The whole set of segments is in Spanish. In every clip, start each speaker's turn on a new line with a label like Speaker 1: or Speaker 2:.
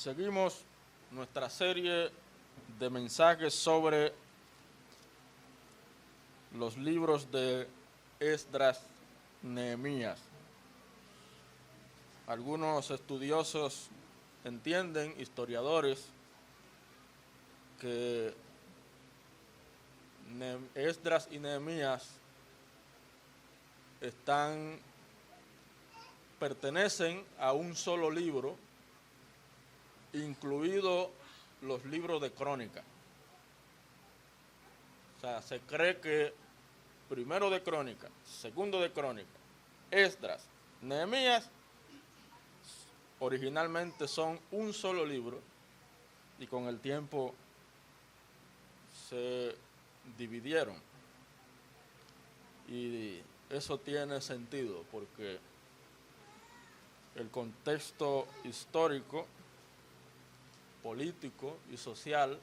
Speaker 1: Seguimos nuestra serie de mensajes sobre los libros de Esdras, Nehemías. Algunos estudiosos entienden, historiadores, que Esdras y Nehemías pertenecen a un solo libro, incluido los libros de crónica. O sea, se cree que primero de crónica, segundo de crónica, Esdras, Nehemías, originalmente son un solo libro y con el tiempo se dividieron. Y eso tiene sentido porque el contexto histórico, político y social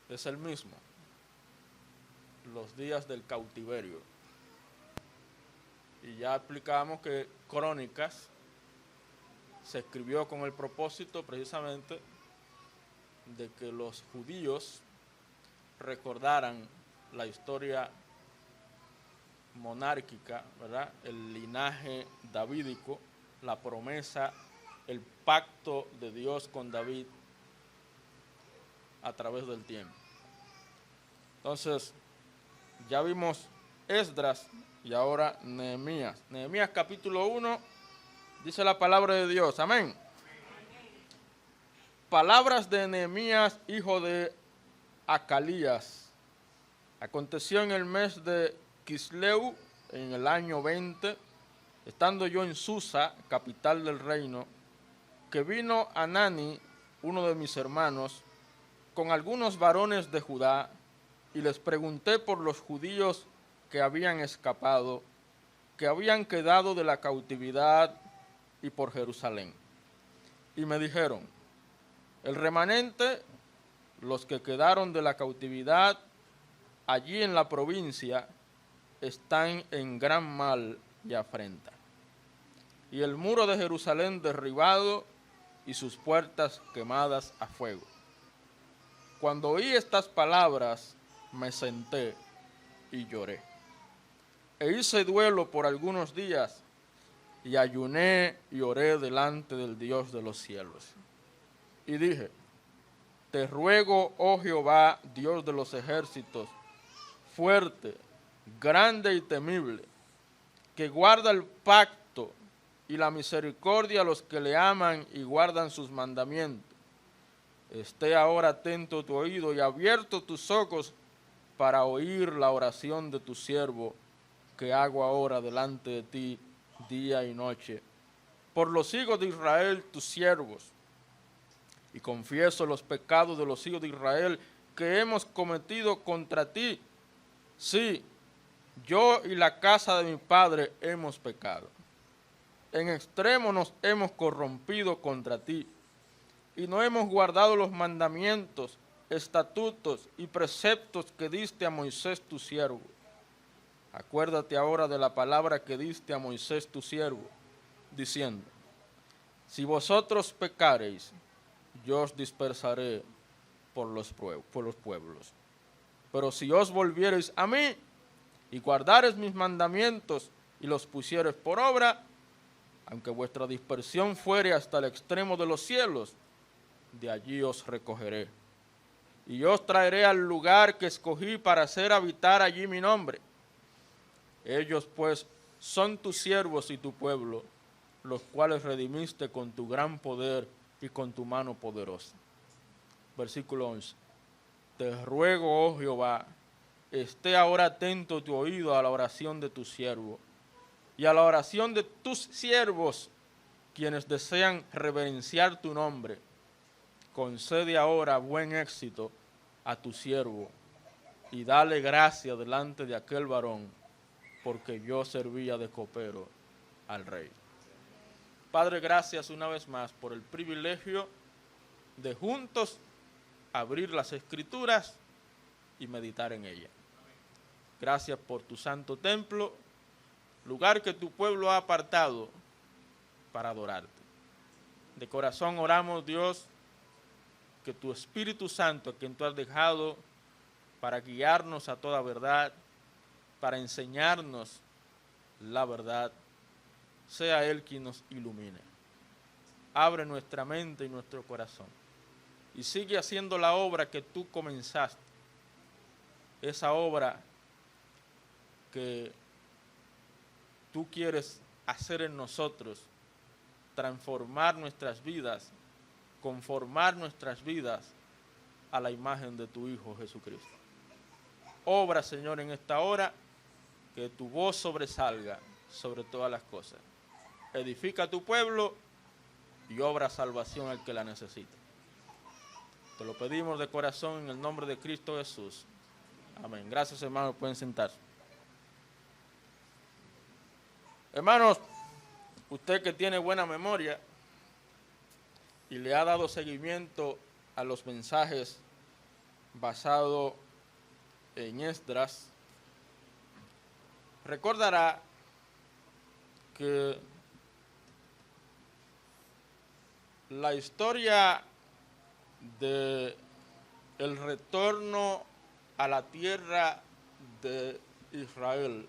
Speaker 1: es el mismo. Los días del cautiverio. Y ya explicamos que Crónicas se escribió con el propósito precisamente de que los judíos recordaran la historia monárquica, ¿verdad? El linaje davídico, la promesa, el pacto de Dios con David a través del tiempo. Entonces, ya vimos Esdras y ahora Nehemías. Nehemías capítulo 1, dice la palabra de Dios. Amén. Palabras de Nehemías, hijo de Acalías. Aconteció en el mes de Quisleu, en el año 20, estando yo en Susa, capital del reino, que vino Anani, uno de mis hermanos, con algunos varones de Judá, y les pregunté por los judíos que habían escapado, que habían quedado de la cautividad, y por Jerusalén. Y me dijeron: el remanente, los que quedaron de la cautividad allí en la provincia, están en gran mal y afrenta. Y el muro de Jerusalén derribado y sus puertas quemadas a fuego. Cuando oí estas palabras, me senté y lloré. E hice duelo por algunos días, y ayuné y oré delante del Dios de los cielos. Y dije: te ruego, oh Jehová, Dios de los ejércitos, fuerte, grande y temible, que guarda el pacto y la misericordia a los que le aman y guardan sus mandamientos. Esté ahora atento tu oído y abierto tus ojos para oír la oración de tu siervo, que hago ahora delante de ti día y noche, por los hijos de Israel, tus siervos. Y confieso los pecados de los hijos de Israel que hemos cometido contra ti. Sí, yo y la casa de mi padre hemos pecado. En extremo nos hemos corrompido contra ti, y no hemos guardado los mandamientos, estatutos y preceptos que diste a Moisés tu siervo. Acuérdate ahora de la palabra que diste a Moisés tu siervo, diciendo: si vosotros pecareis, yo os dispersaré por los pueblos. Pero si os volviereis a mí y guardareis mis mandamientos y los pusiereis por obra, aunque vuestra dispersión fuere hasta el extremo de los cielos, de allí os recogeré. Y os traeré al lugar que escogí para hacer habitar allí mi nombre. Ellos pues son tus siervos y tu pueblo, los cuales redimiste con tu gran poder y con tu mano poderosa. Versículo 11. Te ruego, oh Jehová, esté ahora atento tu oído a la oración de tu siervo y a la oración de tus siervos, quienes desean reverenciar tu nombre. Concede ahora buen éxito a tu siervo y dale gracia delante de aquel varón, porque yo servía de copero al rey. Padre, gracias una vez más por el privilegio de juntos abrir las Escrituras y meditar en ellas. Gracias por tu santo templo, lugar que tu pueblo ha apartado para adorarte. De corazón oramos, Dios, que tu Espíritu Santo, a quien tú has dejado para guiarnos a toda verdad, para enseñarnos la verdad, sea Él quien nos ilumine. Abre nuestra mente y nuestro corazón y sigue haciendo la obra que tú comenzaste, esa obra que tú quieres hacer en nosotros, transformar nuestras vidas, conformar nuestras vidas a la imagen de tu Hijo Jesucristo. Obra, Señor, en esta hora, que tu voz sobresalga sobre todas las cosas. Edifica a tu pueblo y obra salvación al que la necesite. Te lo pedimos de corazón en el nombre de Cristo Jesús. Amén. Gracias, hermanos. Pueden sentarse. Hermanos, usted que tiene buena memoria y le ha dado seguimiento a los mensajes basados en Esdras, recordará que la historia de el retorno a la tierra de Israel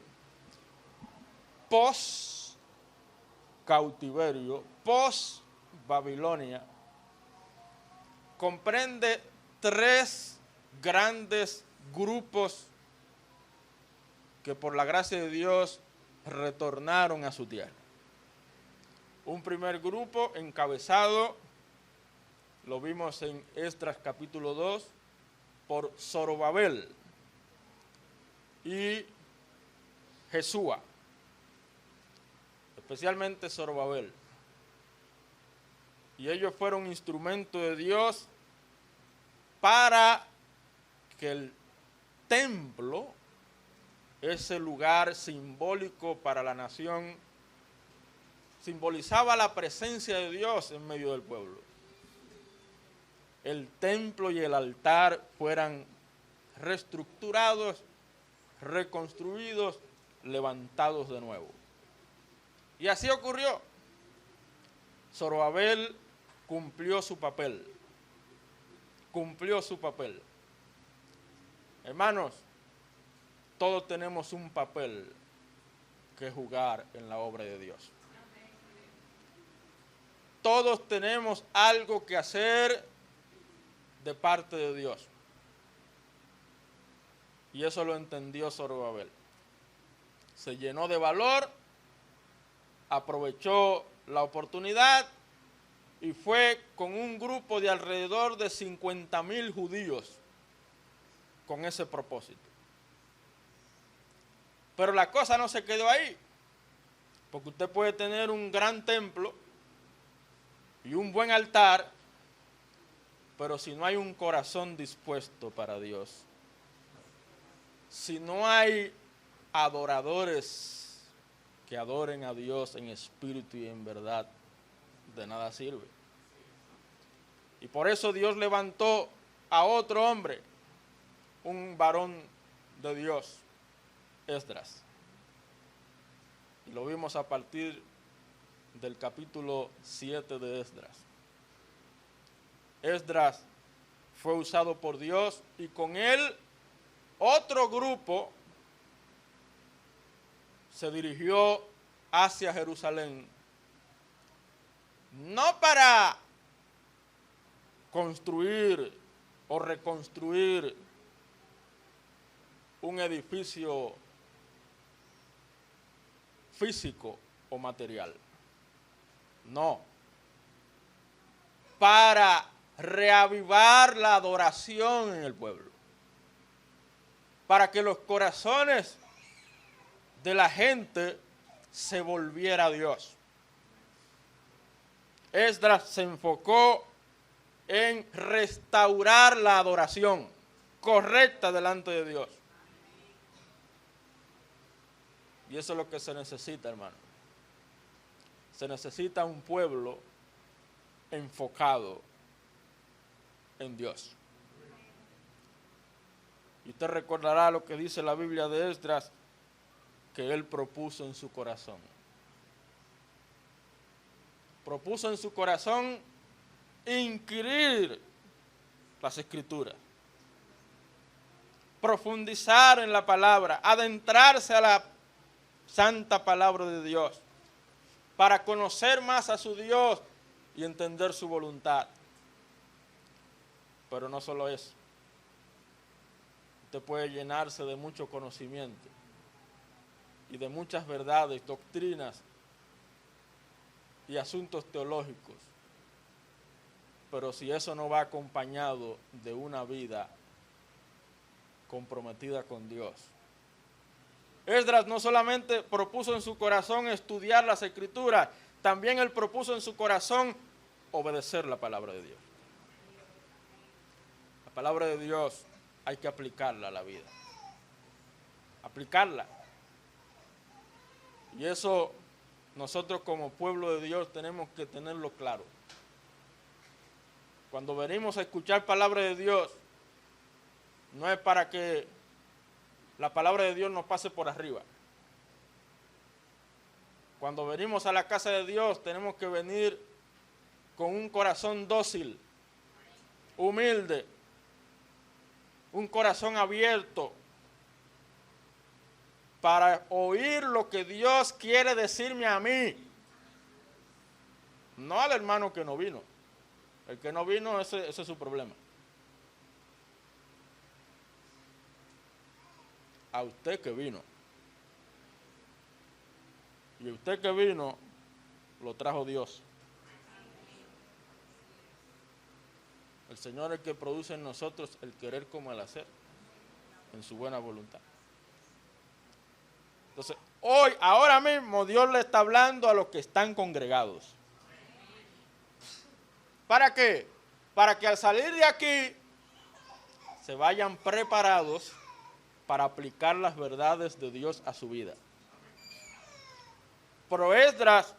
Speaker 1: post cautiverio, post Babilonia, comprende tres grandes grupos que por la gracia de Dios retornaron a su tierra. Un primer grupo encabezado, lo vimos en Esdras capítulo 2, por Zorobabel y Jesúa, especialmente Zorobabel. Y ellos fueron instrumentos de Dios para que el templo, ese lugar simbólico para la nación, simbolizaba la presencia de Dios en medio del pueblo. El templo y el altar fueran reestructurados, reconstruidos, levantados de nuevo. Y así ocurrió. Zorobabel cumplió su papel. Cumplió su papel. Hermanos, todos tenemos un papel que jugar en la obra de Dios. Todos tenemos algo que hacer de parte de Dios. Y eso lo entendió Zorobabel. Se llenó de valor, aprovechó la oportunidad y fue con un grupo de alrededor de 50,000 judíos con ese propósito. Pero la cosa no se quedó ahí, porque usted puede tener un gran templo y un buen altar, pero si no hay un corazón dispuesto para Dios, si no hay adoradores que adoren a Dios en espíritu y en verdad, de nada sirve. Y por eso Dios levantó a otro hombre, un varón de Dios, Esdras. Y lo vimos a partir del capítulo 7 de Esdras. Esdras fue usado por Dios y con él otro grupo se dirigió hacia Jerusalén, no para construir o reconstruir un edificio físico o material, no, para reavivar la adoración en el pueblo, para que los corazones de la gente se volviera a Dios. Esdras se enfocó en restaurar la adoración correcta delante de Dios. Y eso es lo que se necesita, hermano. Se necesita un pueblo enfocado en Dios. Y usted recordará lo que dice la Biblia de Esdras, que él propuso en su corazón. Propuso en su corazón inquirir las Escrituras, profundizar en la palabra, adentrarse a la santa palabra de Dios, para conocer más a su Dios y entender su voluntad. Pero no solo eso. Usted puede llenarse de mucho conocimiento y de muchas verdades, doctrinas y asuntos teológicos. Pero si eso no va acompañado de una vida comprometida con Dios. Esdras no solamente propuso en su corazón estudiar las Escrituras, también él propuso en su corazón obedecer la palabra de Dios. La palabra de Dios hay que aplicarla a la vida. Aplicarla. Y eso nosotros como pueblo de Dios tenemos que tenerlo claro. Cuando venimos a escuchar palabra de Dios, no es para que la palabra de Dios nos pase por arriba. Cuando venimos a la casa de Dios, tenemos que venir con un corazón dócil, humilde, un corazón abierto, para oír lo que Dios quiere decirme a mí, no al hermano que no vino. El que no vino, ese es su problema. A usted que vino. Y usted que vino, lo trajo Dios. El Señor es el que produce en nosotros el querer como el hacer, en su buena voluntad. Entonces, ahora mismo, Dios le está hablando a los que están congregados. ¿Para qué? Para que al salir de aquí se vayan preparados para aplicar las verdades de Dios a su vida. Pero Esdras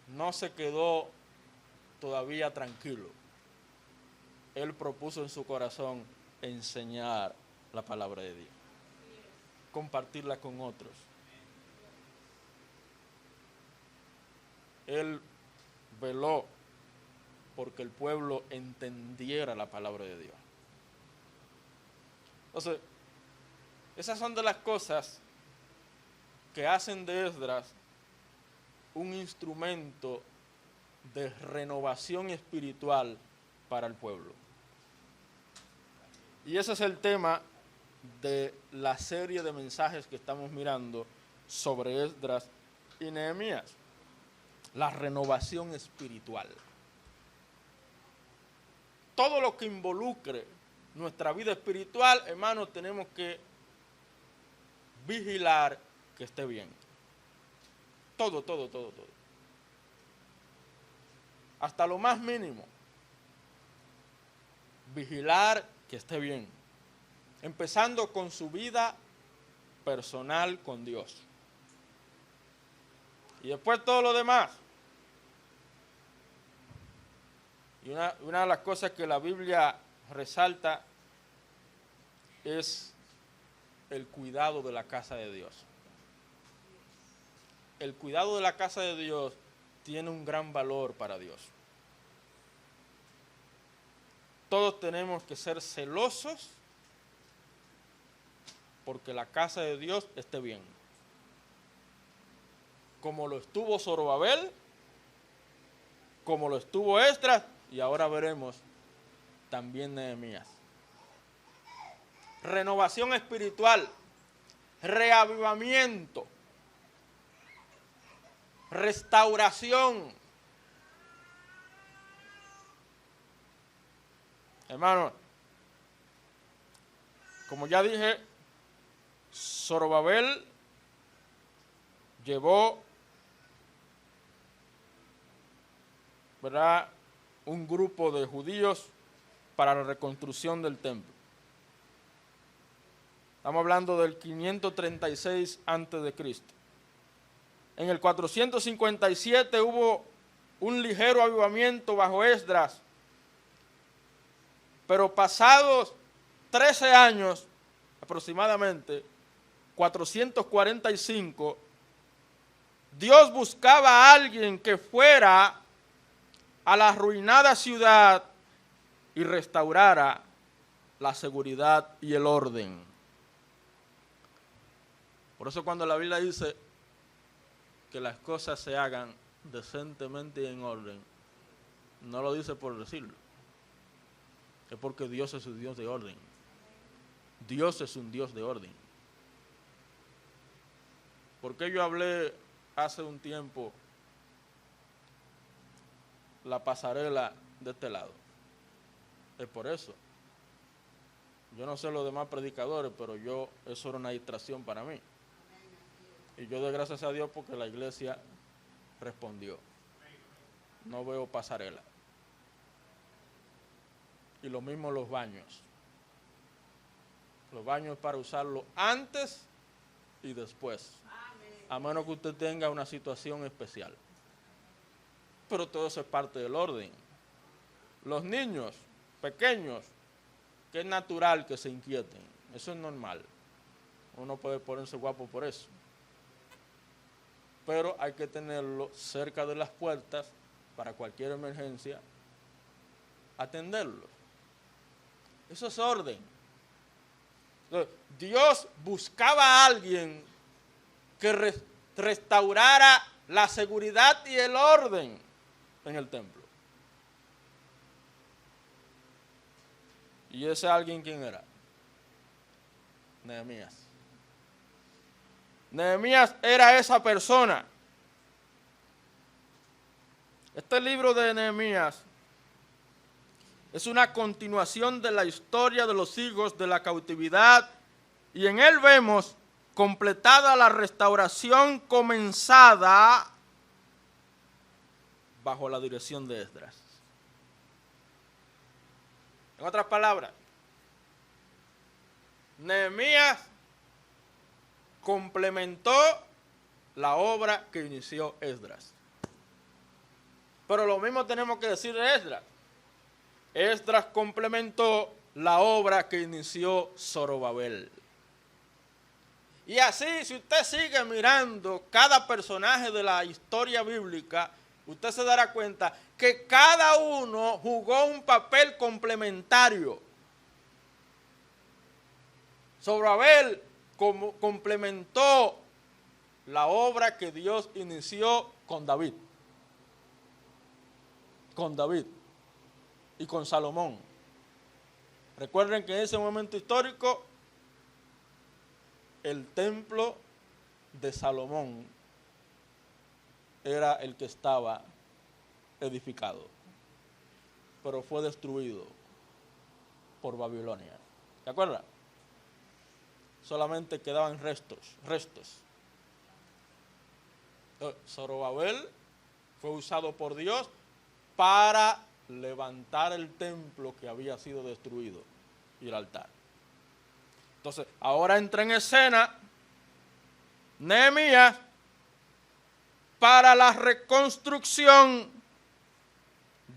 Speaker 1: no se quedó todavía tranquilo. Él propuso en su corazón enseñar la palabra de Dios, compartirla con otros. Él veló porque el pueblo entendiera la palabra de Dios. Entonces, esas son de las cosas que hacen de Esdras un instrumento de renovación espiritual para el pueblo. Y ese es el tema de la serie de mensajes que estamos mirando sobre Esdras y Nehemías, la renovación espiritual. Todo lo que involucre nuestra vida espiritual, hermanos, tenemos que vigilar que esté bien. Todo. Hasta lo más mínimo. Vigilar que esté bien. Empezando con su vida personal con Dios. Y después todo lo demás. Y una de las cosas que la Biblia resalta es el cuidado de la casa de Dios. El cuidado de la casa de Dios tiene un gran valor para Dios. Todos tenemos que ser celosos porque la casa de Dios esté bien. Como lo estuvo Zorobabel, como lo estuvo Esdras, y ahora veremos también Nehemías. Renovación espiritual, reavivamiento, restauración. Hermanos, como ya dije, Zorobabel llevó, ¿verdad?, un grupo de judíos para la reconstrucción del templo. Estamos hablando del 536 a.C. En el 457 hubo un ligero avivamiento bajo Esdras, pero pasados 13 años aproximadamente, 445, Dios buscaba a alguien que fuera a la arruinada ciudad y restaurara la seguridad y el orden. Por eso cuando la Biblia dice que las cosas se hagan decentemente y en orden, no lo dice por decirlo, es porque Dios es un Dios de orden. Dios es un Dios de orden. Porque yo hablé hace un tiempo la pasarela de este lado. Es por eso. Yo no sé los demás predicadores, pero eso era una distracción para mí. Y yo doy gracias a Dios porque la iglesia respondió. No veo pasarela. Y lo mismo los baños. Los baños para usarlo antes y después. A menos que usted tenga una situación especial. Pero todo eso es parte del orden. Los niños pequeños, que es natural que se inquieten. Eso es normal. Uno puede ponerse guapo por eso. Pero hay que tenerlo cerca de las puertas para cualquier emergencia, atenderlo. Eso es orden. Entonces, Dios buscaba a alguien que restaurara la seguridad y el orden en el templo. ¿Y ese alguien quién era? Nehemías. Nehemías era esa persona. Este libro de Nehemías es una continuación de la historia de los hijos de la cautividad y en él vemos completada la restauración comenzada bajo la dirección de Esdras. En otras palabras, Nehemías complementó la obra que inició Esdras. Pero lo mismo tenemos que decir de Esdras. Esdras complementó la obra que inició Zorobabel. Y así, si usted sigue mirando cada personaje de la historia bíblica, usted se dará cuenta que cada uno jugó un papel complementario. Zorobabel complementó la obra que Dios inició con David. Con David y con Salomón. Recuerden que en ese momento histórico el templo de Salomón era el que estaba edificado, pero fue destruido por Babilonia. ¿Se acuerdan? Solamente quedaban restos. Zorobabel fue usado por Dios para levantar el templo que había sido destruido y el altar. Entonces, ahora entra en escena Nehemías para la reconstrucción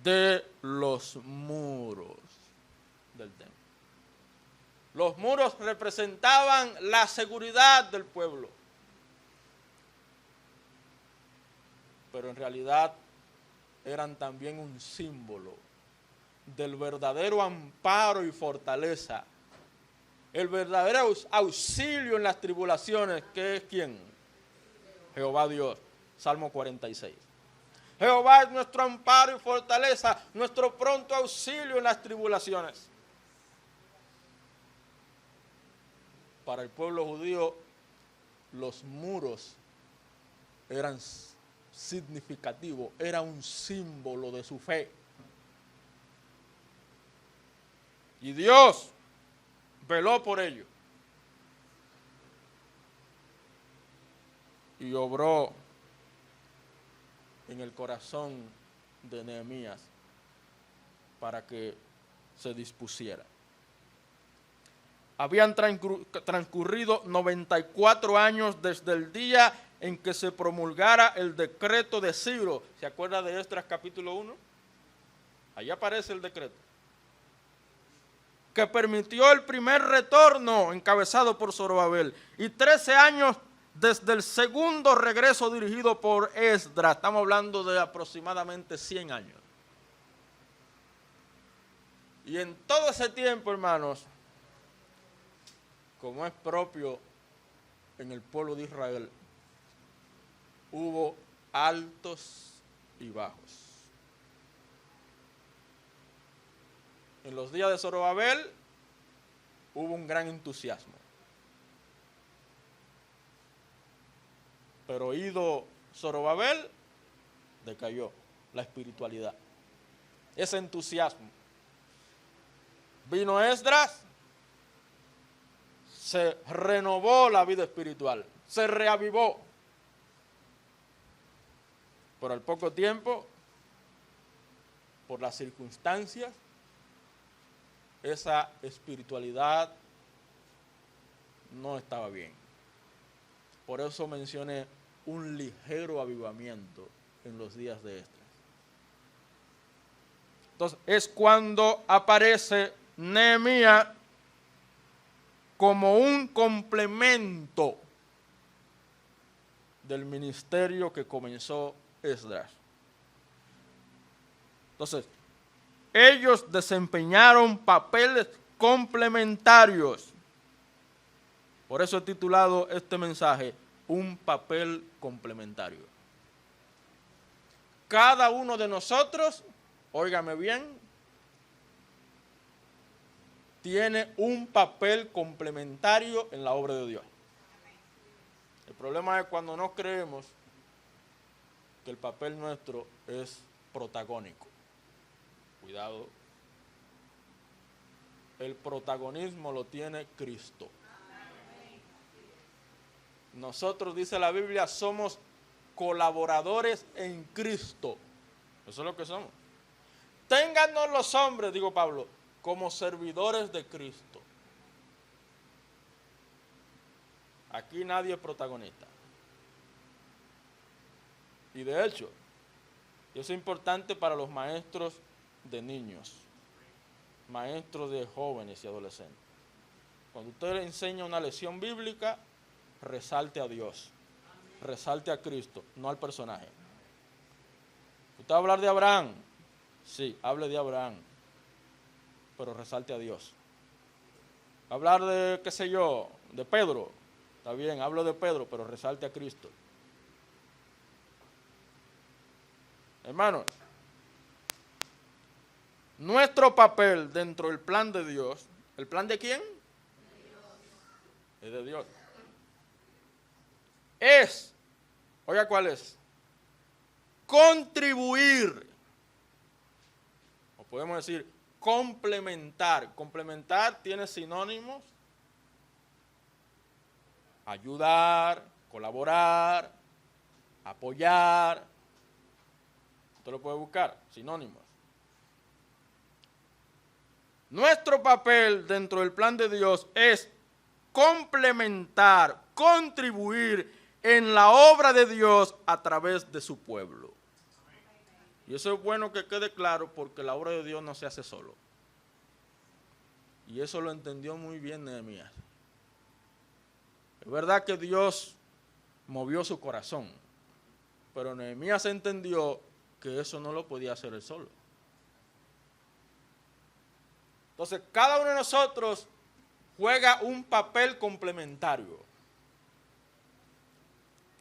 Speaker 1: de los muros del templo. Los muros representaban la seguridad del pueblo, pero en realidad eran también un símbolo del verdadero amparo y fortaleza, el verdadero auxilio en las tribulaciones, que es ¿quién? Jehová Dios, Salmo 46. Jehová es nuestro amparo y fortaleza, nuestro pronto auxilio en las tribulaciones. Para el pueblo judío, los muros eran significativo, era un símbolo de su fe. Y Dios veló por ello. Y obró en el corazón de Nehemías para que se dispusiera. Habían transcurrido 94 años desde el día en que se promulgara el decreto de Ciro. ¿Se acuerda de Esdras capítulo 1? Allí aparece el decreto. Que permitió el primer retorno encabezado por Zorobabel. Y 13 años desde el segundo regreso dirigido por Esdras. Estamos hablando de aproximadamente 100 años. Y en todo ese tiempo, hermanos, como es propio en el pueblo de Israel, hubo altos y bajos. En los días de Zorobabel hubo un gran entusiasmo. Pero ido Zorobabel, decayó la espiritualidad, ese entusiasmo. Vino Esdras, se renovó la vida espiritual, se reavivó. Pero al poco tiempo, por las circunstancias, esa espiritualidad no estaba bien. Por eso mencioné un ligero avivamiento en los días de Esdras. Entonces, es cuando aparece Nehemías como un complemento del ministerio que comenzó Esdras. Entonces, ellos desempeñaron papeles complementarios. Por eso he titulado este mensaje, un papel complementario. Cada uno de nosotros, óigame bien, tiene un papel complementario en la obra de Dios. El problema es cuando no creemos que el papel nuestro es protagónico. Cuidado. El protagonismo lo tiene Cristo. Nosotros, dice la Biblia, somos colaboradores en Cristo. Eso es lo que somos. Téngannos los hombres, digo Pablo, como servidores de Cristo. Aquí nadie es protagonista. Y de hecho, eso es importante para los maestros de niños, maestros de jóvenes y adolescentes. Cuando usted le enseña una lección bíblica, resalte a Dios, resalte a Cristo, no al personaje. ¿Usted va a hablar de Abraham? Sí, hable de Abraham, pero resalte a Dios. Hablar de, qué sé yo, de Pedro, está bien, hablo de Pedro, pero resalte a Cristo. Hermanos, nuestro papel dentro del plan de Dios, ¿el plan de quién? De Dios. Es de Dios. Es, oiga cuál es, contribuir, o podemos decir complementar. Complementar tiene sinónimos: ayudar, colaborar, apoyar. Usted lo puede buscar, sinónimos. Nuestro papel dentro del plan de Dios es complementar, contribuir en la obra de Dios a través de su pueblo. Y eso es bueno que quede claro, porque la obra de Dios no se hace solo. Y eso lo entendió muy bien Nehemías. Es verdad que Dios movió su corazón, pero Nehemías entendió que eso no lo podía hacer él solo. Entonces, cada uno de nosotros juega un papel complementario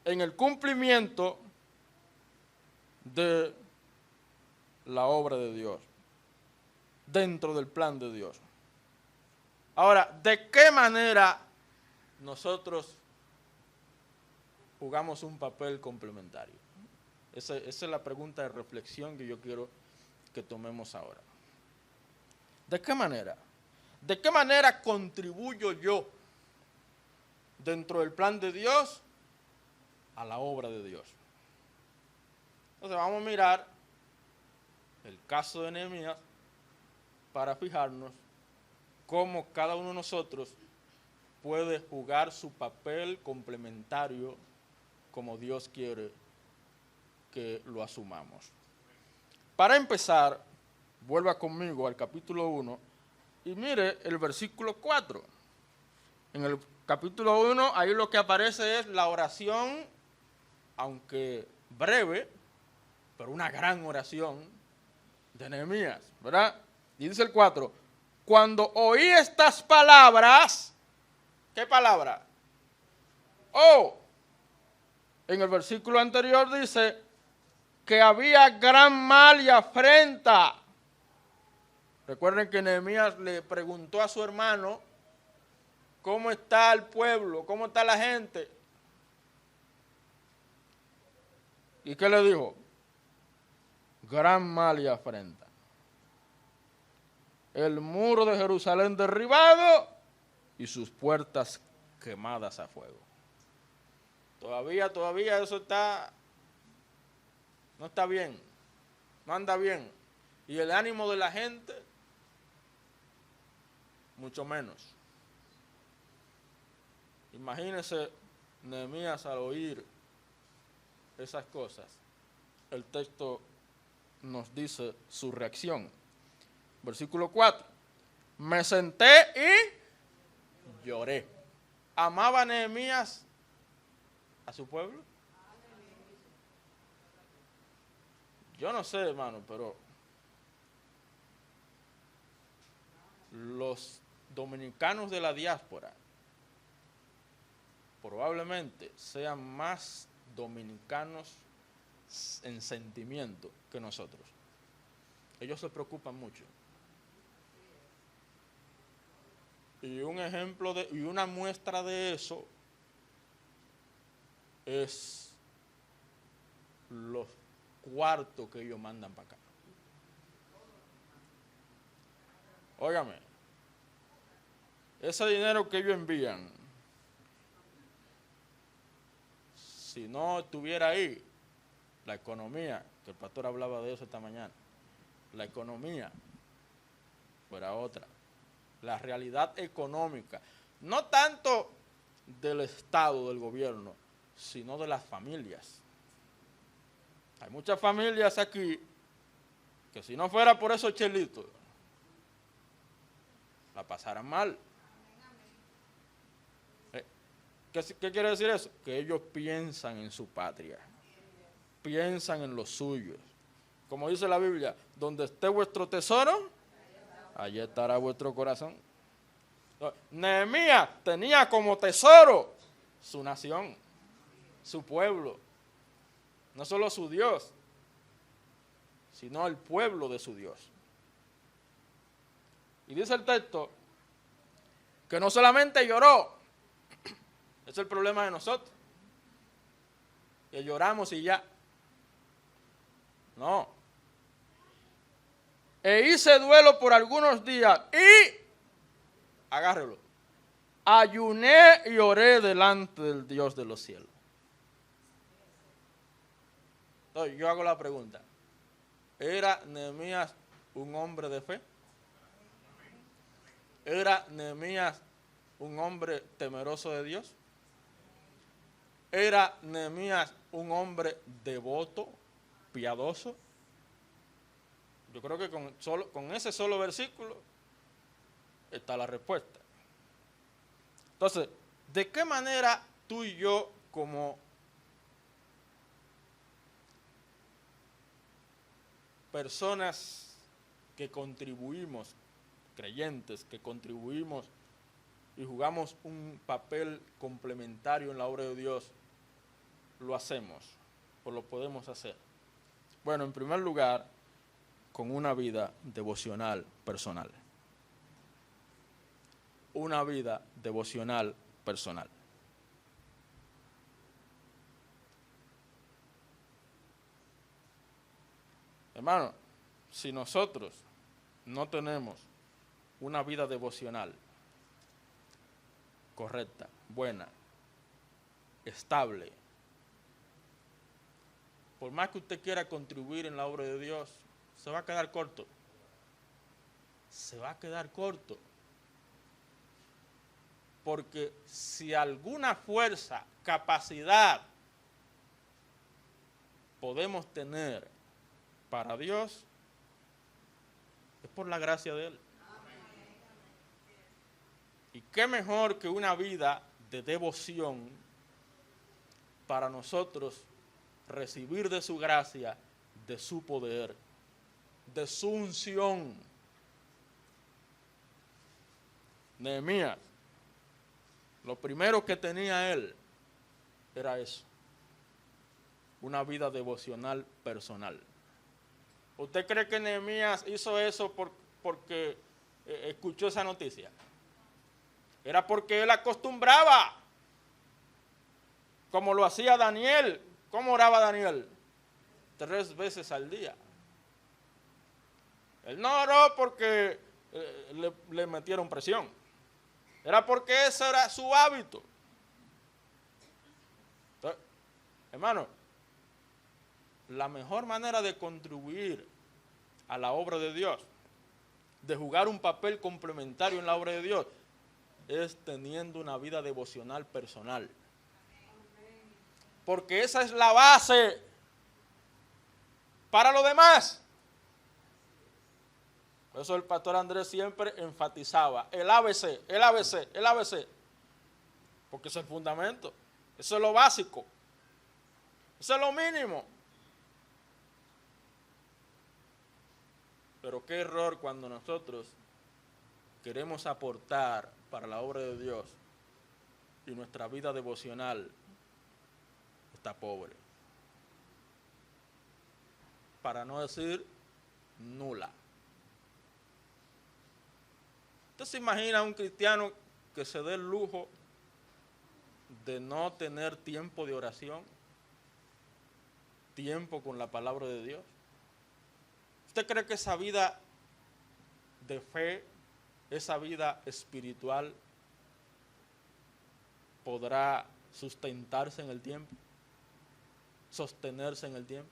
Speaker 1: en el cumplimiento de la obra de Dios, dentro del plan de Dios. Ahora, ¿de qué manera nosotros jugamos un papel complementario? Esa es la pregunta de reflexión que yo quiero que tomemos ahora. ¿De qué manera? ¿De qué manera contribuyo yo dentro del plan de Dios a la obra de Dios? Entonces vamos a mirar el caso de Nehemías para fijarnos cómo cada uno de nosotros puede jugar su papel complementario como Dios quiere que lo asumamos. Para empezar, vuelva conmigo al capítulo 1 y mire el versículo 4. En el capítulo 1, ahí lo que aparece es la oración, aunque breve, pero una gran oración de Nehemías, ¿verdad? Y dice el 4, cuando oí estas palabras, ¿qué palabra? Oh, en el versículo anterior dice que había gran mal y afrenta. Recuerden que Nehemías le preguntó a su hermano, ¿cómo está el pueblo? ¿Cómo está la gente? ¿Y qué le dijo? Gran mal y afrenta. El muro de Jerusalén derribado y sus puertas quemadas a fuego. Todavía eso no está bien, no anda bien. Y el ánimo de la gente, mucho menos. Imagínense Nehemías al oír esas cosas. El texto nos dice su reacción. Versículo 4. Me senté y lloré. ¿Amaba Nehemías a su pueblo? Yo no sé, hermano, pero los dominicanos de la diáspora probablemente sean más dominicanos en sentimiento que nosotros. Ellos se preocupan mucho. Y un ejemplo y una muestra de eso es los cuartos que ellos mandan para acá. Óigame, ese dinero que ellos envían, si no estuviera ahí, la economía, que el pastor hablaba de eso esta mañana, la economía fuera otra. La realidad económica, no tanto del Estado, del gobierno, sino de las familias. Hay muchas familias aquí que si no fuera por esos chelitos, la pasaran mal. ¿Qué quiere decir eso? Que ellos piensan en su patria, piensan en los suyos. Como dice la Biblia, donde esté vuestro tesoro, allí estará vuestro corazón. Nehemías tenía como tesoro su nación, su pueblo, no solo su Dios, sino el pueblo de su Dios. Y dice el texto que no solamente lloró, es el problema de nosotros, que lloramos y ya. No. E hice duelo por algunos días y, agárrelo, ayuné y oré delante del Dios de los cielos. Entonces yo hago la pregunta, ¿era Nehemías un hombre de fe? ¿Era Nehemías un hombre temeroso de Dios? ¿Era Nehemías un hombre devoto, piadoso? Yo creo que con ese solo versículo está la respuesta. Entonces, ¿de qué manera tú y yo como personas que contribuimos, creyentes, que contribuimos y jugamos un papel complementario en la obra de Dios, lo hacemos o lo podemos hacer? Bueno, en primer lugar, con una vida devocional personal. Una vida devocional personal. Hermano, si nosotros no tenemos una vida devocional correcta, buena, estable, por más que usted quiera contribuir en la obra de Dios, se va a quedar corto. Se va a quedar corto. Porque si alguna fuerza, capacidad podemos tener para Dios, es por la gracia de Él. Y qué mejor que una vida de devoción para nosotros recibir de su gracia, de su poder, de su unción, Nehemías, lo primero que tenía él era eso, una vida devocional personal. ¿Usted cree que Nehemías hizo eso porque escuchó esa noticia? Era porque él acostumbraba, como lo hacía Daniel. ¿Cómo oraba Daniel? 3 veces al día. Él no oró porque le metieron presión. Era porque ese era su hábito. Entonces, hermano, la mejor manera de contribuir a la obra de Dios, de jugar un papel complementario en la obra de Dios, es teniendo una vida devocional personal. Porque esa es la base para lo demás. Por eso el pastor Andrés siempre enfatizaba el ABC, el ABC, el ABC. Porque eso es el fundamento, eso es lo básico, eso es lo mínimo. Pero qué error cuando nosotros queremos aportar para la obra de Dios y nuestra vida devocional está pobre. Para no decir nula. ¿Usted se imagina un cristiano que se dé el lujo de no tener tiempo de oración? Tiempo con la palabra de Dios. ¿Usted cree que esa vida de fe, esa vida espiritual, podrá sustentarse en el tiempo? Sostenerse en el tiempo.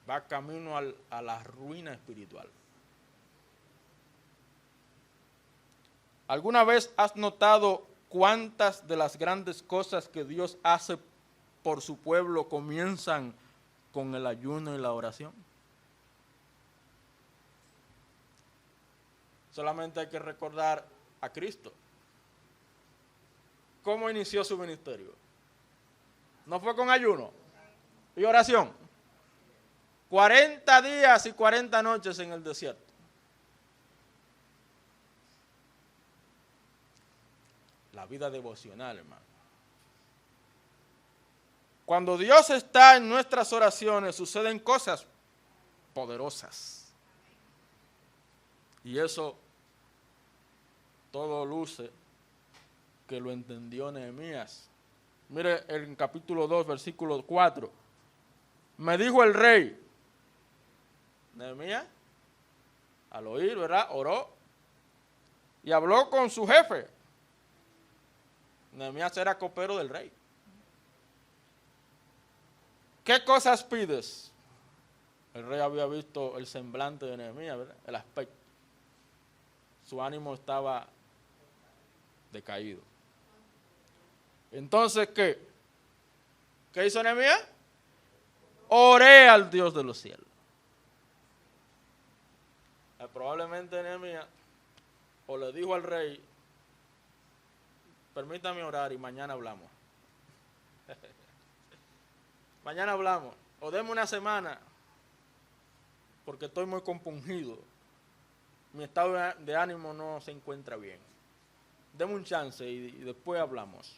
Speaker 1: Va camino a la ruina espiritual. ¿Alguna vez has notado cuántas de las grandes cosas que Dios hace por su pueblo comienzan con el ayuno y la oración? Solamente hay que recordar a Cristo. ¿Cómo inició su ministerio? ¿No fue con ayuno y oración? 40 días y 40 noches en el desierto. La vida devocional, hermano. Cuando Dios está en nuestras oraciones, suceden cosas poderosas. Y eso todo luce que lo entendió Nehemías. Mire en capítulo 2, versículo 4. Me dijo el rey, Nehemías, al oír, ¿verdad? Oró y habló con su jefe. Nehemías era copero del rey. ¿Qué cosas pides? El rey había visto el semblante de Nehemías, ¿verdad? El aspecto. Su ánimo estaba decaído. Entonces, ¿qué? ¿Qué hizo Nehemías? Oré al Dios de los cielos. Probablemente Nehemías o le dijo al rey, permítame orar y mañana hablamos. Mañana hablamos. O deme una semana porque estoy muy compungido. Mi estado de ánimo no se encuentra bien. Deme un chance y después hablamos.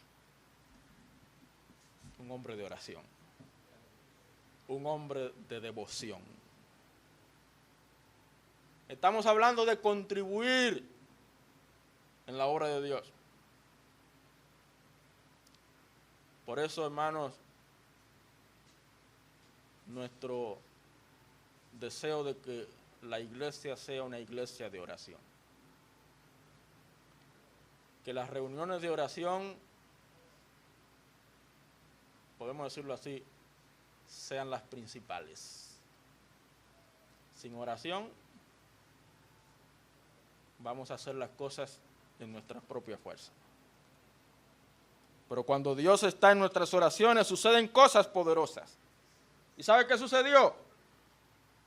Speaker 1: Un hombre de oración. Un hombre de devoción. Estamos hablando de contribuir en la obra de Dios. Por eso, hermanos, nuestro deseo de que la iglesia sea una iglesia de oración. Que las reuniones de oración, podemos decirlo así, sean las principales. Sin oración, vamos a hacer las cosas en nuestra propia fuerza. Pero cuando Dios está en nuestras oraciones, suceden cosas poderosas. ¿Y sabe qué sucedió?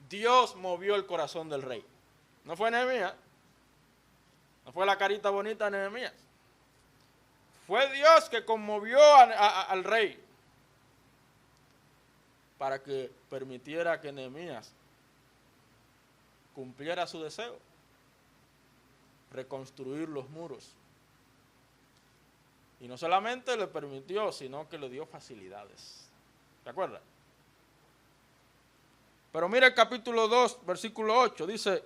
Speaker 1: Dios movió el corazón del rey. No fue Nehemías. No fue la carita bonita de Nehemías. Fue Dios que conmovió al rey para que permitiera que Nehemías cumpliera su deseo. reconstruir los muros. Y no solamente le permitió, sino que le dio facilidades. ¿De acuerdo? Pero mira el capítulo 2, versículo 8, dice,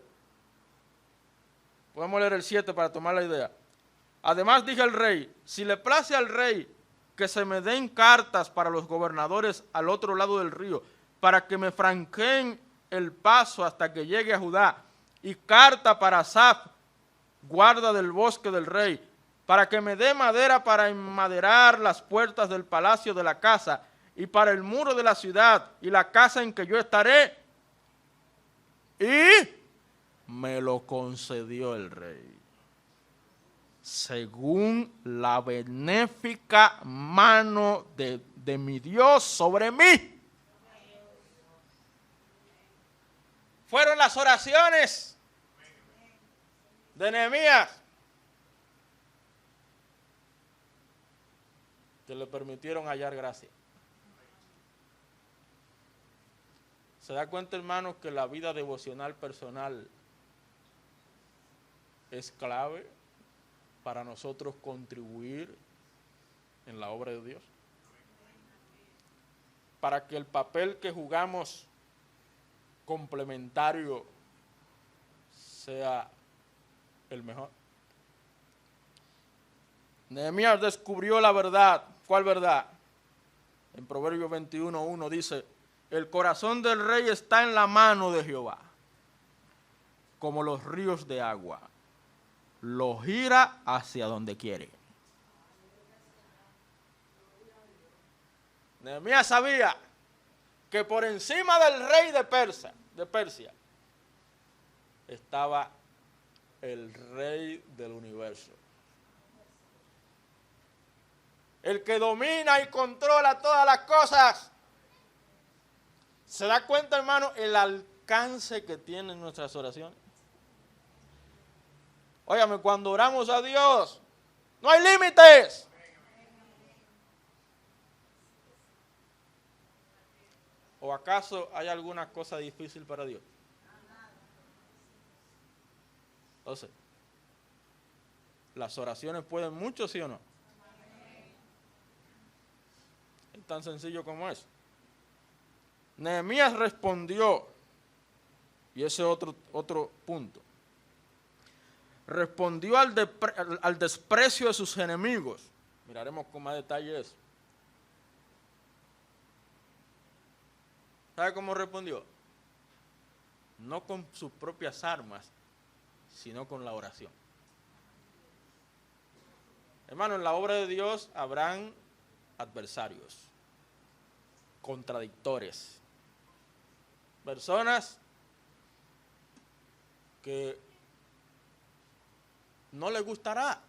Speaker 1: podemos leer el 7 para tomar la idea. Además dije al rey, si le place al rey que se me den cartas para los gobernadores al otro lado del río, para que me franqueen el paso hasta que llegue a Judá, y carta para Asaf, guarda del bosque del rey, para que me dé madera para enmaderar las puertas del palacio de la casa, y para el muro de la ciudad, y la casa en que yo estaré. Y me lo concedió el rey, según la benéfica mano de mi Dios sobre mí. Fueron las oraciones de Nehemías que le permitieron hallar gracia. ¿Se da cuenta, hermanos, que la vida devocional personal es clave para nosotros contribuir en la obra de Dios? Para que el papel que jugamos complementario sea el mejor. Nehemías descubrió la verdad. ¿Cuál verdad? En Proverbios 21:1 dice, el corazón del rey está en la mano de Jehová, como los ríos de agua. Lo gira hacia donde quiere. Nehemías sabía que por encima del rey de Persia estaba el rey del universo. El que domina y controla todas las cosas. ¿Se da cuenta, hermano, el alcance que tienen nuestras oraciones? Óigame, cuando oramos a Dios, no hay límites. ¿O acaso hay alguna cosa difícil para Dios? Entonces, ¿las oraciones pueden mucho, sí o no? Es tan sencillo como eso. Nehemías respondió, y ese es otro punto, respondió al desprecio de sus enemigos. Miraremos con más detalle eso. ¿Sabe cómo respondió? No con sus propias armas, sino con la oración. Hermano, en la obra de Dios habrán adversarios, contradictores, personas que no les gustará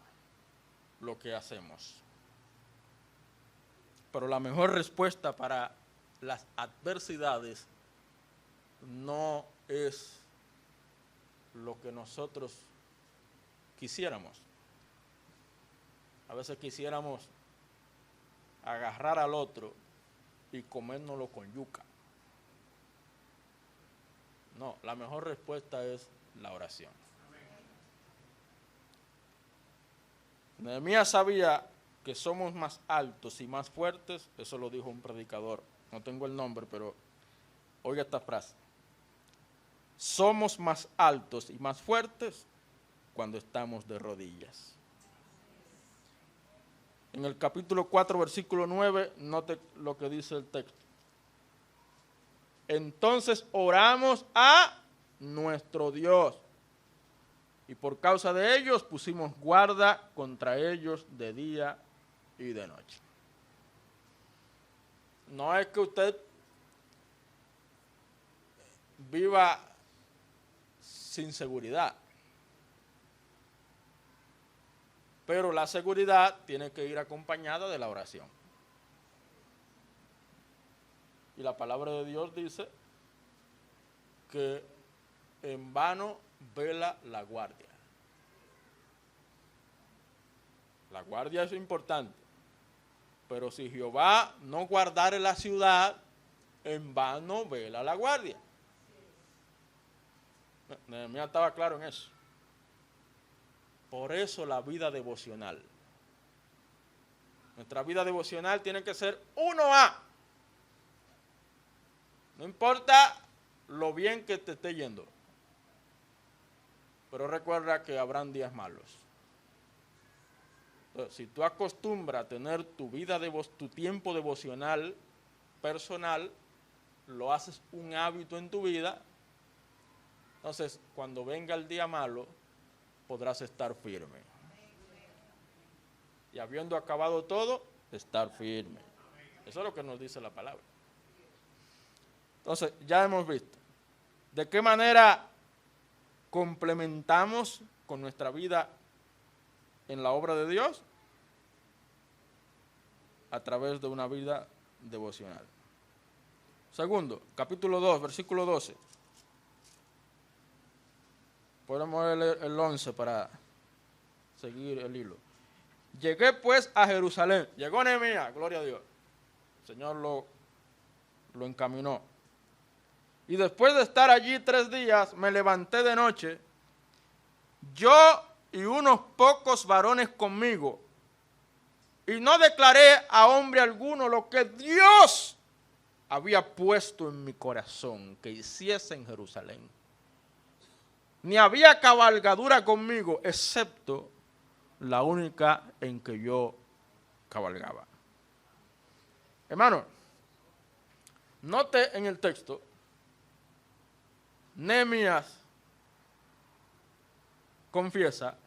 Speaker 1: lo que hacemos. Pero la mejor respuesta para las adversidades no es lo que nosotros quisiéramos. A veces quisiéramos agarrar al otro y comérnoslo con yuca. No, la mejor respuesta es la oración. Nehemías sabía que somos más altos y más fuertes, eso lo dijo un predicador, no tengo el nombre, pero oiga esta frase. Somos más altos y más fuertes cuando estamos de rodillas. En el capítulo 4, versículo 9, note lo que dice el texto. Entonces oramos a nuestro Dios, y por causa de ellos pusimos guarda contra ellos de día y de noche. No es que usted viva sin seguridad, pero la seguridad tiene que ir acompañada de la oración. Y la palabra de Dios dice que en vano vela la guardia. La guardia es importante, pero si Jehová no guardare la ciudad, en vano vela la guardia. Nehemías estaba claro en eso. Por eso la vida devocional. Nuestra vida devocional tiene que ser 1A. No importa lo bien que te esté yendo. Pero recuerda que habrán días malos. Entonces, si tú acostumbras a tener tu tiempo devocional personal, lo haces un hábito en tu vida, entonces cuando venga el día malo, podrás estar firme. Y habiendo acabado todo, estar firme. Eso es lo que nos dice la palabra. Entonces, ya hemos visto de qué manera complementamos con nuestra vida en la obra de Dios a través de una vida devocional. Segundo, capítulo 2, versículo 12. Podemos leer el 11 para seguir el hilo. Llegué pues a Jerusalén. Llegó Nehemías, gloria a Dios. El Señor lo encaminó. Y después de estar allí 3 días, me levanté de noche, yo y unos pocos varones conmigo, y no declaré a hombre alguno lo que Dios había puesto en mi corazón que hiciese en Jerusalén. Ni había cabalgadura conmigo, excepto la única en que yo cabalgaba. Hermano, note en el texto, Nehemías confiesa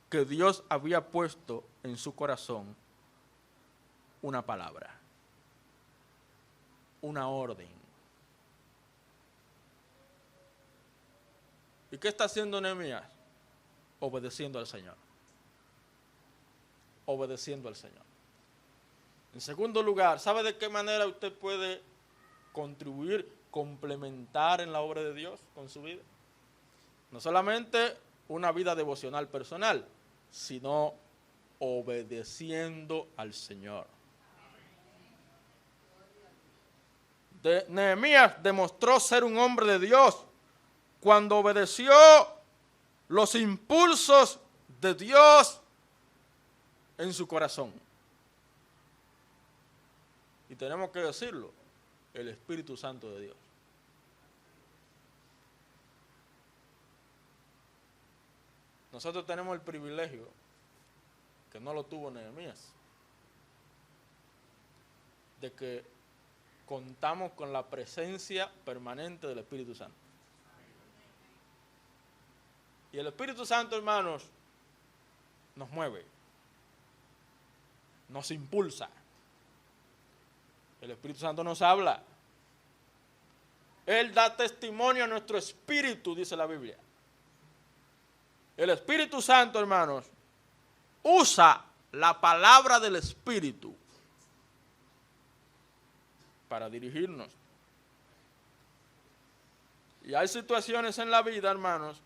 Speaker 1: que Dios había puesto en su corazón una palabra, una orden. ¿Y qué está haciendo Nehemías? Obedeciendo al Señor. Obedeciendo al Señor. En segundo lugar, ¿sabe de qué manera usted puede contribuir, complementar en la obra de Dios con su vida? No solamente una vida devocional personal, sino obedeciendo al Señor. Nehemías demostró ser un hombre de Dios cuando obedeció los impulsos de Dios en su corazón. Y tenemos que decirlo, el Espíritu Santo de Dios. Nosotros tenemos el privilegio que no lo tuvo Nehemías, de que contamos con la presencia permanente del Espíritu Santo. Y el Espíritu Santo, hermanos, nos mueve, nos impulsa. El Espíritu Santo nos habla. Él da testimonio a nuestro espíritu, dice la Biblia. El Espíritu Santo, hermanos, usa la palabra del Espíritu para dirigirnos. Y hay situaciones en la vida, hermanos,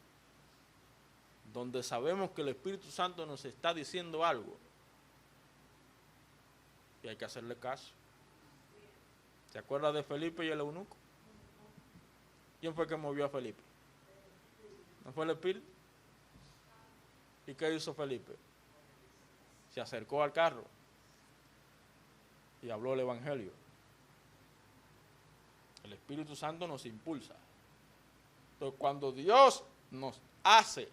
Speaker 1: donde sabemos que el Espíritu Santo nos está diciendo algo y hay que hacerle caso. ¿Se acuerda de Felipe y el eunuco? ¿Quién fue que movió a Felipe? ¿No fue el Espíritu? ¿Y qué hizo Felipe? Se acercó al carro y habló el Evangelio. El Espíritu Santo nos impulsa. Entonces, cuando Dios nos hace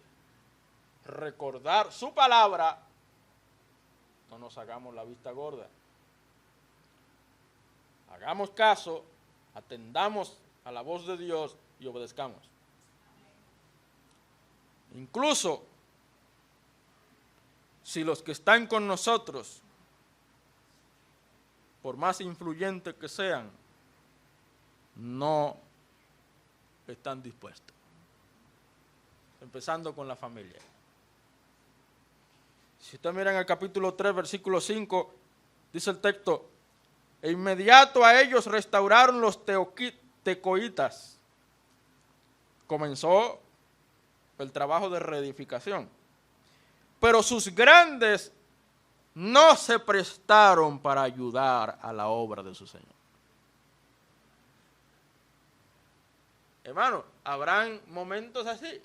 Speaker 1: recordar su palabra, no nos hagamos la vista gorda. Hagamos caso, atendamos a la voz de Dios y obedezcamos. Incluso si los que están con nosotros, por más influyentes que sean, no están dispuestos. Empezando con la familia. Si usted mira en el capítulo 3, versículo 5, dice el texto, e inmediato a ellos restauraron los tecoitas. Comenzó el trabajo de reedificación. Pero sus grandes no se prestaron para ayudar a la obra de su Señor. Hermano, habrán momentos así.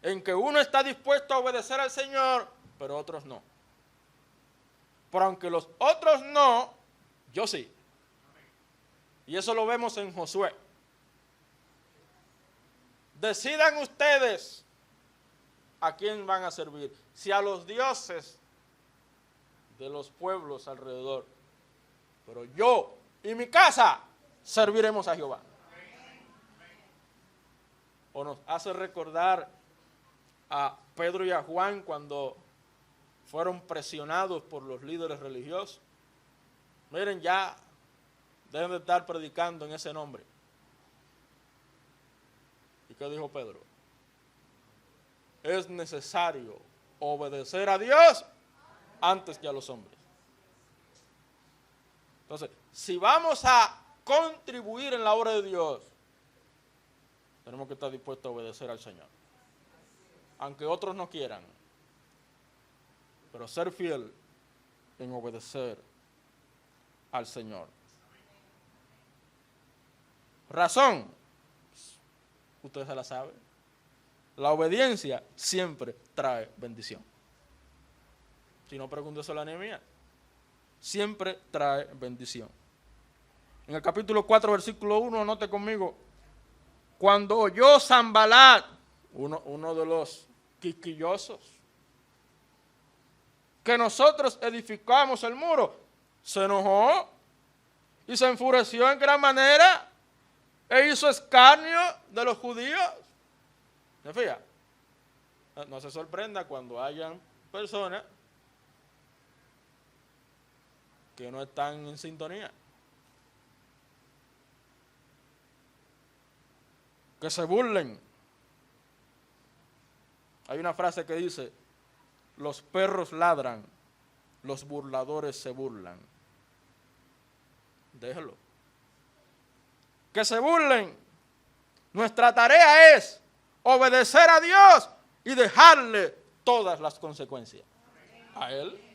Speaker 1: en que uno está dispuesto a obedecer al Señor, pero otros no. Pero aunque los otros no, yo sí. Y eso lo vemos en Josué. Decidan ustedes a quién van a servir. Si a los dioses de los pueblos alrededor. Pero yo y mi casa serviremos a Jehová. O nos hace recordar a Pedro y a Juan cuando fueron presionados por los líderes religiosos. Miren, ya deben de estar predicando en ese nombre. ¿Y qué dijo Pedro? Es necesario obedecer a Dios antes que a los hombres. Entonces, si vamos a contribuir en la obra de Dios, tenemos que estar dispuestos a obedecer al Señor. Aunque otros no quieran. Pero ser fiel en obedecer al Señor. Razón, usted se la sabe. La obediencia siempre trae bendición. Si no, pregúntese a Nehemías. Siempre trae bendición. En el capítulo 4, versículo 1, anote conmigo. Cuando oyó Sanbalat, uno de los quisquillosos, que nosotros edificamos el muro, se enojó y se enfureció en gran manera e hizo escarnio de los judíos. ¿Se fija? No se sorprenda cuando hayan personas que no están en sintonía, que se burlen. Hay una frase que dice: los perros ladran, los burladores se burlan. Déjelo. Que se burlen. Nuestra tarea es obedecer a Dios y dejarle todas las consecuencias a Él.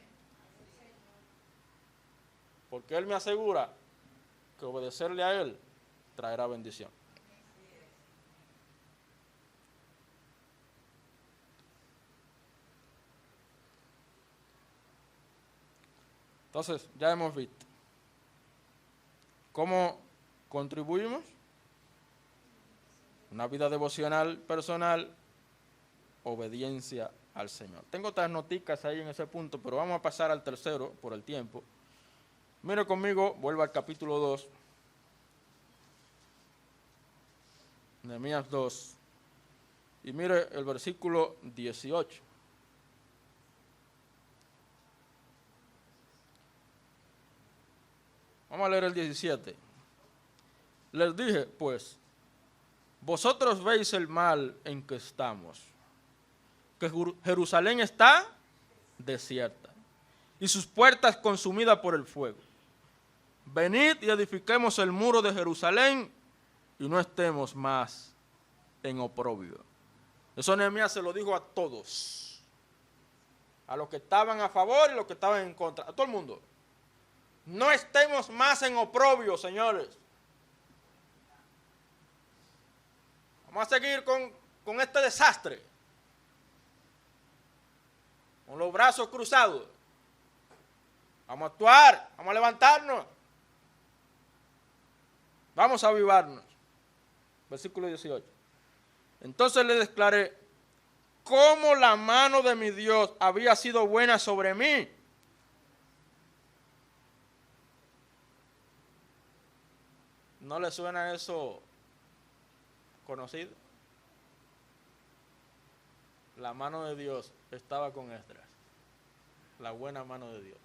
Speaker 1: Porque Él me asegura que obedecerle a Él traerá bendición. Entonces, ya hemos visto cómo contribuimos. Una vida devocional personal, obediencia al Señor. Tengo otras noticas ahí en ese punto, pero vamos a pasar al tercero por el tiempo. Mire conmigo, vuelvo al capítulo 2. Nehemías 2. Y mire el versículo 18. Vamos a leer el 17. Les dije, pues, vosotros veis el mal en que estamos, que Jerusalén está desierta y sus puertas consumidas por el fuego. Venid y edifiquemos el muro de Jerusalén y no estemos más en oprobio. Eso Nehemías se lo dijo a todos, a los que estaban a favor y los que estaban en contra, a todo el mundo. No estemos más en oprobio, señores. Vamos a seguir con este desastre, con los brazos cruzados. Vamos a actuar, vamos a levantarnos, vamos a avivarnos. Versículo 18. Entonces le declaré cómo la mano de mi Dios había sido buena sobre mí. ¿No le suena eso conocido? La mano de Dios estaba con Esdras. La buena mano de Dios.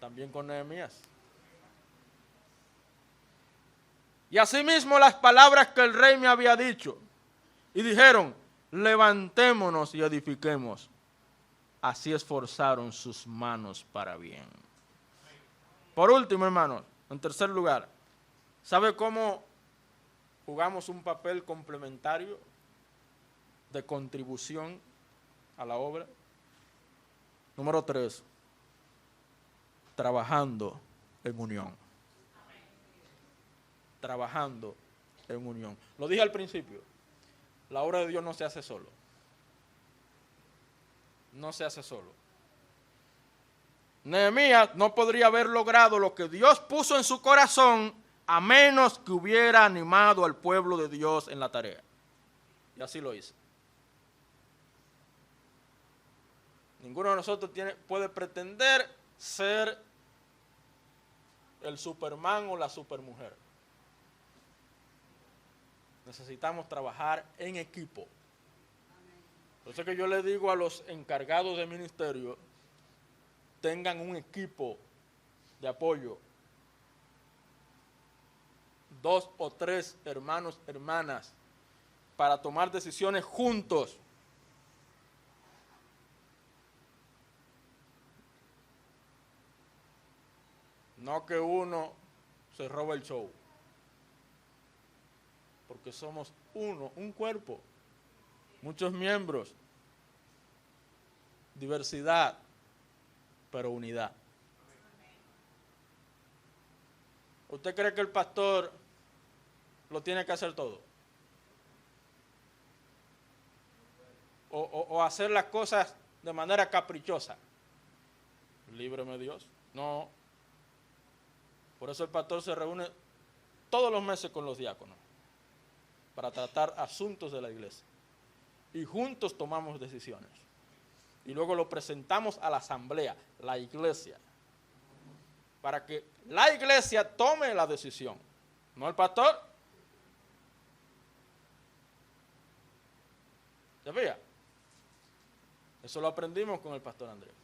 Speaker 1: También con Nehemías. Y asimismo las palabras que el rey me había dicho. Y dijeron, levantémonos y edifiquemos. Así esforzaron sus manos para bien. Por último, hermanos, en tercer lugar, ¿sabe cómo jugamos un papel complementario de contribución a la obra? Número 3, trabajando en unión. Trabajando en unión. Lo dije al principio, la obra de Dios no se hace solo. no se hace solo. Nehemías no podría haber logrado lo que Dios puso en su corazón a menos que hubiera animado al pueblo de Dios en la tarea. Y así lo hizo. Ninguno de nosotros puede pretender ser el Superman o la supermujer. Necesitamos trabajar en equipo. Por eso que yo le digo a los encargados de ministerio, tengan un equipo de apoyo. 2 o 3 hermanos, hermanas, para tomar decisiones juntos. No que uno se robe el show. Porque somos uno, un cuerpo, muchos miembros, diversidad, pero unidad. ¿Usted cree que el pastor lo tiene que hacer todo? O hacer las cosas de manera caprichosa. Líbreme Dios. No. Por eso el pastor se reúne todos los meses con los diáconos para tratar asuntos de la iglesia. Y juntos tomamos decisiones. Y luego lo presentamos a la asamblea, la iglesia, para que la iglesia tome la decisión, no el pastor. ¿Se fija? Eso lo aprendimos con el pastor Andrés.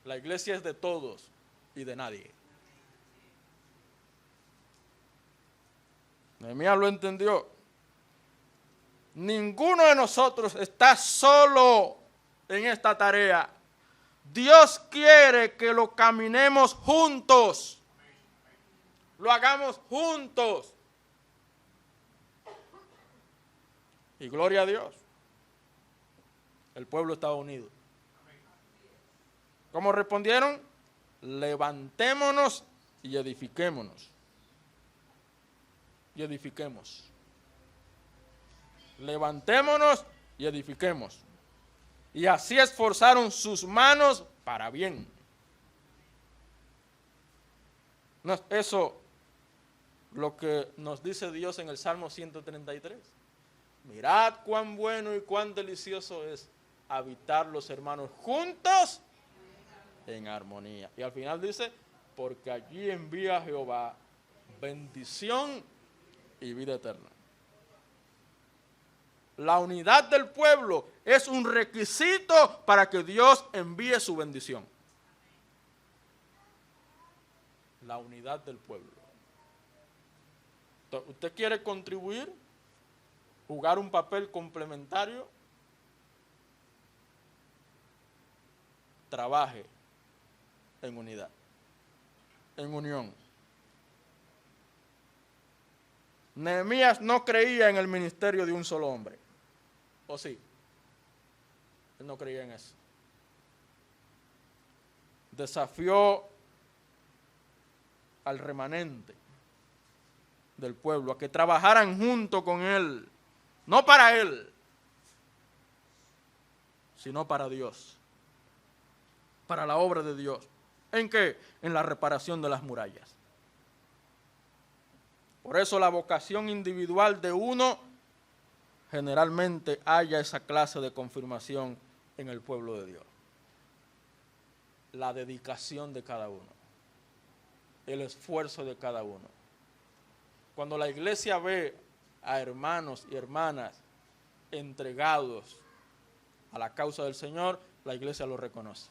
Speaker 1: La iglesia es de todos y de nadie. Nehemías lo entendió. Ninguno de nosotros está solo en esta tarea. Dios quiere que lo caminemos juntos. Lo hagamos juntos. Y gloria a Dios. El pueblo estaba unido. ¿Cómo respondieron? Levantémonos y edifiquémonos. Y edifiquemos. Levantémonos y edifiquemos. Y así esforzaron sus manos para bien. ¿No es eso lo que nos dice Dios en el Salmo 133? Mirad cuán bueno y cuán delicioso es habitar los hermanos juntos en armonía. Y al final dice, porque allí envía Jehová bendición y vida eterna. La unidad del pueblo es un requisito para que Dios envíe su bendición. La unidad del pueblo. Entonces, ¿usted quiere contribuir? ¿Jugar un papel complementario? Trabaje en unidad, en unión. Nehemías no creía en el ministerio de un solo hombre. ¿O sí? Él no creía en eso. Desafió al remanente del pueblo a que trabajaran junto con él, no para él, sino para Dios, para la obra de Dios. ¿En qué? En la reparación de las murallas. Por eso la vocación individual de uno generalmente haya esa clase de confirmación en el pueblo de Dios. La dedicación de cada uno, el esfuerzo de cada uno. Cuando la iglesia ve a hermanos y hermanas entregados a la causa del Señor, la iglesia lo reconoce.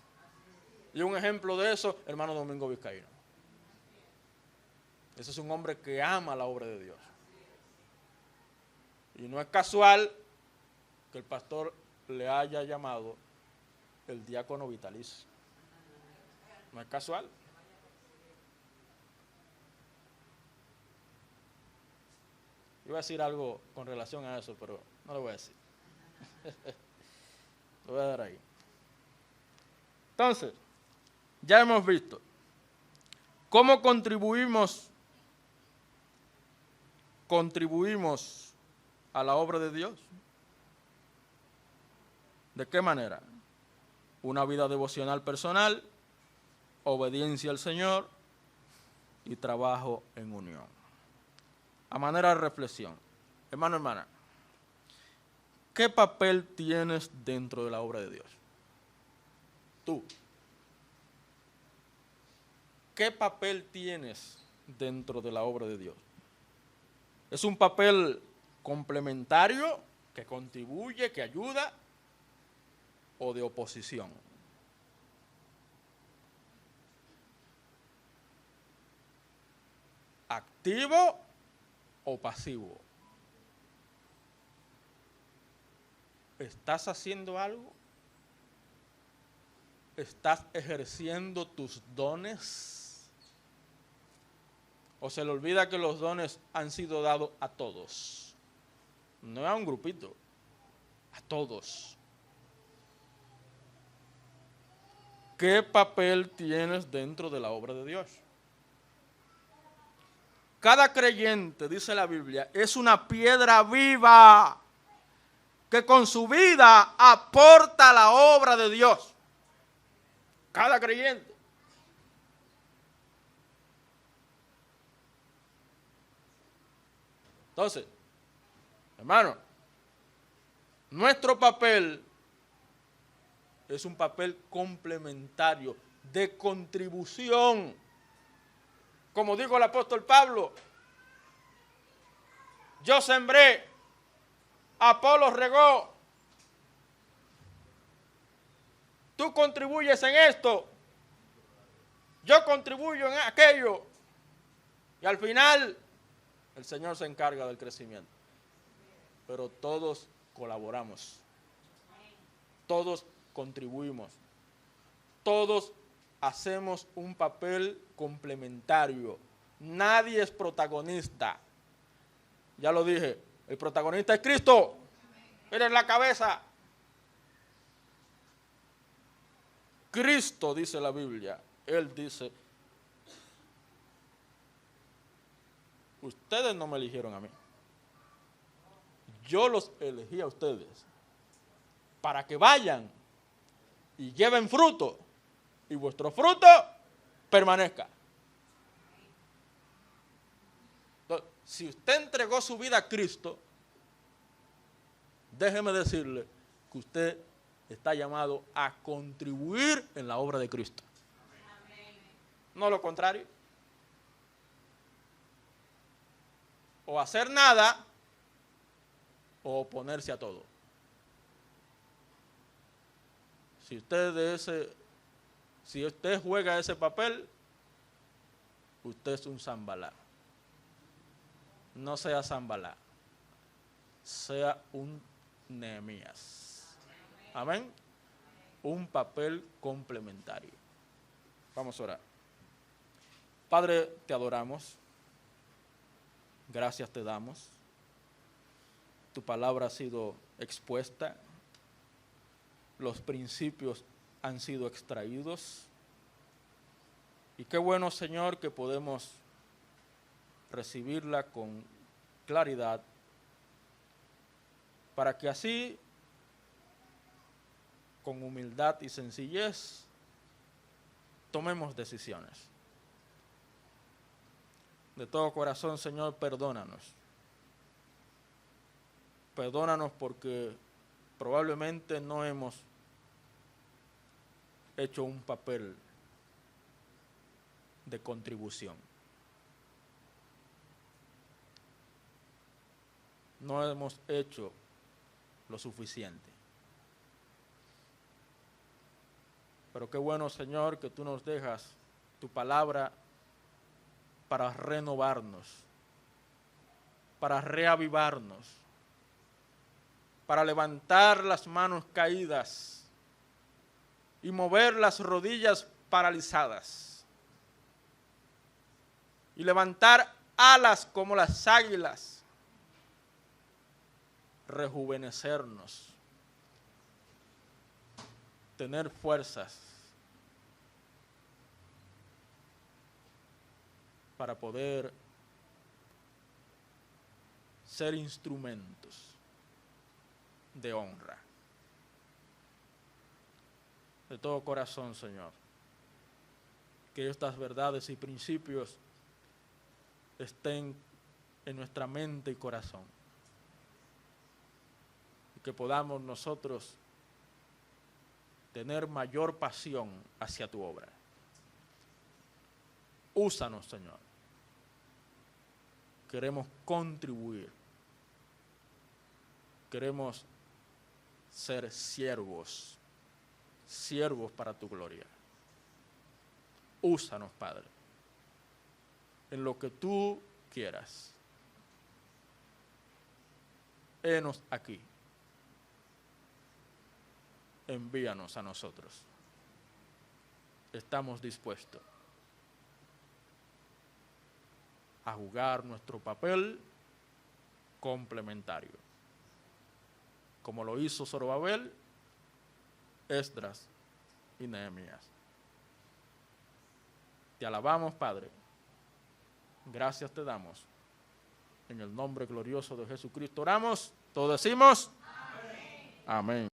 Speaker 1: Y un ejemplo de eso, hermano Domingo Vizcaíno. Ese es un hombre que ama la obra de Dios. Y no es casual que el pastor le haya llamado el diácono vitalicio. No es casual. Iba a decir algo con relación a eso, pero no lo voy a decir. Lo voy a dar ahí. Entonces, ya hemos visto cómo contribuimos a la obra de Dios. ¿De qué manera? una vida devocional personal, obediencia al Señor y trabajo en unión. A manera de reflexión, hermano, hermana, ¿qué papel tienes dentro de la obra de Dios? Tú. ¿Qué papel tienes dentro de la obra de Dios? ¿Es un papel complementario que contribuye, que ayuda, o de oposición? ¿Activo o pasivo? ¿Estás haciendo algo? ¿Estás ejerciendo tus dones? ¿O se le olvida que los dones han sido dados a todos? No a un grupito, a todos. ¿Qué papel tienes dentro de la obra de Dios? Cada creyente, dice la Biblia, es una piedra viva que con su vida aporta la obra de Dios. Cada creyente. Entonces, hermano, nuestro papel es un papel complementario, de contribución. Como dijo el apóstol Pablo, yo sembré, Apolo regó, tú contribuyes en esto, yo contribuyo en aquello, y al final el Señor se encarga del crecimiento. Pero todos colaboramos, todos contribuimos, todos hacemos un papel complementario. Nadie es protagonista. Ya lo dije, el protagonista es Cristo. Él es la cabeza. Cristo, dice la Biblia, Él dice, ustedes no me eligieron a mí. Yo los elegí a ustedes para que vayan y lleven fruto y vuestro fruto permanezca. Entonces, si usted entregó su vida a Cristo, déjeme decirle que usted está llamado a contribuir en la obra de Cristo. No lo contrario. O hacer nada o oponerse a todo. Si usted juega ese papel, usted es un Zambalá. No sea Zambalá, sea un Nehemías. Amén. Un papel complementario. Vamos a orar. Padre, te adoramos. Gracias te damos. Tu palabra ha sido expuesta. Los principios han sido extraídos. Y qué bueno, Señor, que podemos recibirla con claridad para que así, con humildad y sencillez, tomemos decisiones. De todo corazón, Señor, perdónanos. Perdónanos porque probablemente no hemos hecho un papel de contribución. No hemos hecho lo suficiente. Pero qué bueno, Señor, que tú nos dejas tu palabra para renovarnos, para reavivarnos, para levantar las manos caídas y mover las rodillas paralizadas y levantar alas como las águilas, rejuvenecernos, tener fuerzas para poder ser instrumentos de honra. de todo corazón, Señor, que estas verdades y principios estén en nuestra mente y corazón, y que podamos nosotros tener mayor pasión hacia tu obra. Úsanos, Señor. Queremos contribuir. Queremos ser siervos para tu gloria. Úsanos, Padre, en lo que tú quieras. Henos aquí. Envíanos a nosotros. Estamos dispuestos a jugar nuestro papel complementario, como lo hizo Zorobabel, Esdras y Nehemías. Te alabamos, Padre. Gracias te damos. En el nombre glorioso de Jesucristo oramos. Todos decimos amén. Amén.